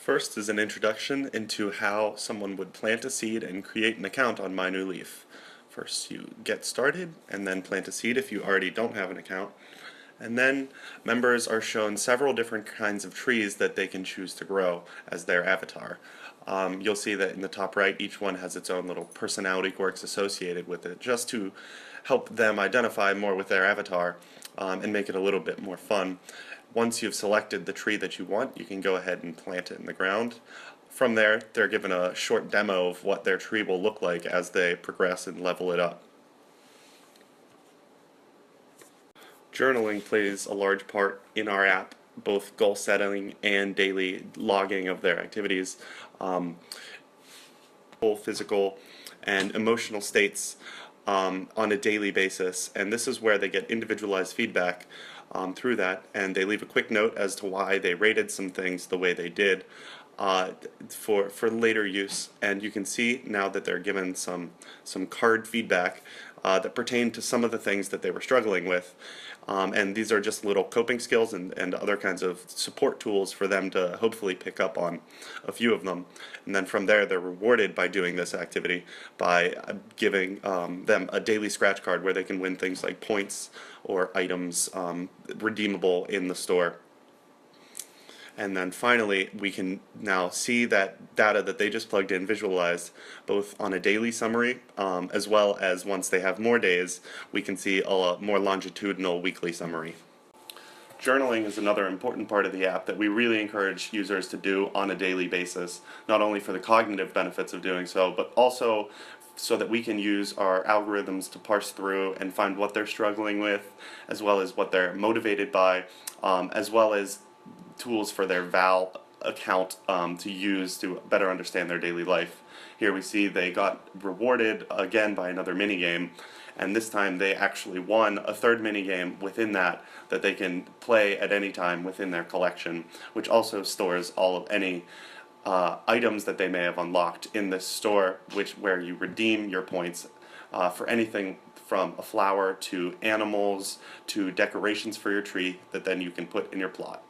First is an introduction into how someone would plant a seed and create an account on MyNewLeaf. First you get started and then plant a seed if you already don't have an account. And then members are shown several different kinds of trees that they can choose to grow as their avatar. You'll see that in the top right each one has its own little personality quirks associated with it, just to help them identify more with their avatar and make it a little bit more fun. Once you've selected the tree that you want, you can go ahead and plant it in the ground. From there, they're given a short demo of what their tree will look like as they progress and level it up. Journaling plays a large part in our app, both goal setting and daily logging of their activities, physical and emotional states on a daily basis, and this is where they get individualized feedback through that, and they leave a quick note as to why they rated some things the way they did for later use. And you can see now that they're given some card feedback that pertain to some of the things that they were struggling with, and these are just little coping skills and other kinds of support tools for them to hopefully pick up on a few of them. And then from there they're rewarded by doing this activity by giving them a daily scratch card where they can win things like points or items redeemable in the store. And then finally, we can now see that data that they just plugged in visualized both on a daily summary as well as once they have more days, we can see a more longitudinal weekly summary. Journaling is another important part of the app that we really encourage users to do on a daily basis, not only for the cognitive benefits of doing so, but also so that we can use our algorithms to parse through and find what they're struggling with, as well as what they're motivated by, as well as tools for their Val account to use to better understand their daily life. Here we see they got rewarded again by another minigame, and this time they actually won a third minigame within that they can play at any time within their collection, which also stores all of any items that they may have unlocked in this store, where you redeem your points for anything from a flower to animals to decorations for your tree that then you can put in your plot.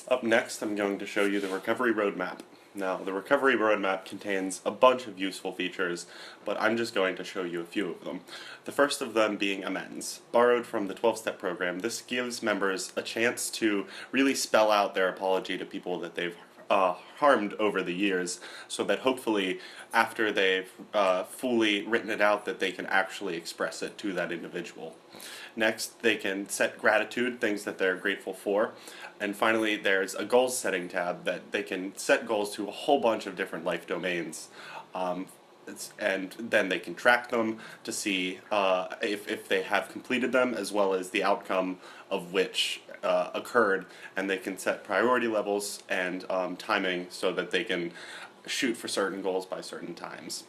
Up next, I'm going to show you the recovery roadmap. Now, the recovery roadmap contains a bunch of useful features, but I'm just going to show you a few of them. The first of them being amends. Borrowed from the 12-step program, this gives members a chance to really spell out their apology to people that they've harmed over the years, so that hopefully after they've fully written it out that they can actually express it to that individual. Next, they can set gratitude, things that they're grateful for. And finally, there's a goals setting tab that they can set goals to a whole bunch of different life domains. And then they can track them to see if they have completed them, as well as the outcome of which occurred, and they can set priority levels and timing so that they can shoot for certain goals by certain times.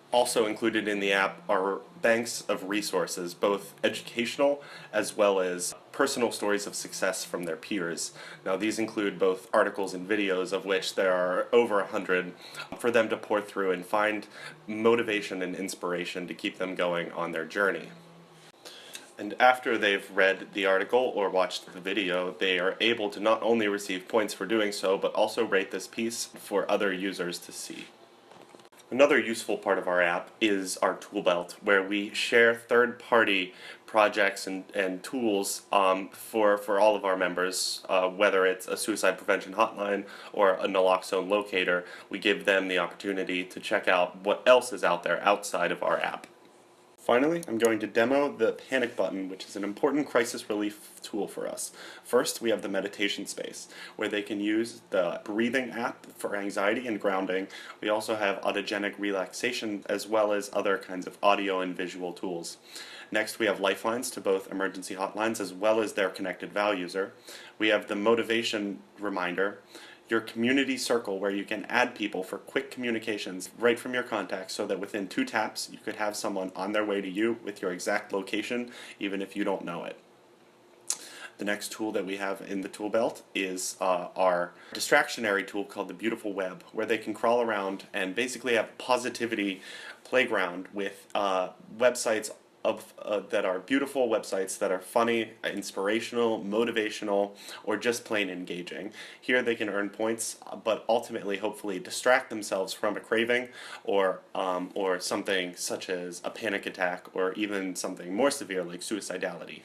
Also included in the app are banks of resources, both educational as well as personal stories of success from their peers. Now, these include both articles and videos, of which there are over 100, for them to pour through and find motivation and inspiration to keep them going on their journey. And after they've read the article or watched the video, they are able to not only receive points for doing so, but also rate this piece for other users to see. Another useful part of our app is our tool belt, where we share third-party projects and tools for all of our members, whether it's a suicide prevention hotline or a naloxone locator. We give them the opportunity to check out what else is out there outside of our app. Finally, I'm going to demo the panic button, which is an important crisis relief tool for us. First, we have the meditation space, where they can use the breathing app for anxiety and grounding. We also have autogenic relaxation, as well as other kinds of audio and visual tools. Next, we have lifelines to both emergency hotlines as well as their connected Val user. We have the motivation reminder, your community circle, where you can add people for quick communications right from your contacts, so that within 2 taps you could have someone on their way to you with your exact location, even if you don't know it. The next tool that we have in the tool belt is our distractionary tool called the Beautiful Web, where they can crawl around and basically have a positivity playground with websites that are beautiful websites that are funny, inspirational, motivational, or just plain engaging. Here they can earn points, but ultimately, hopefully, distract themselves from a craving or something such as a panic attack or even something more severe like suicidality.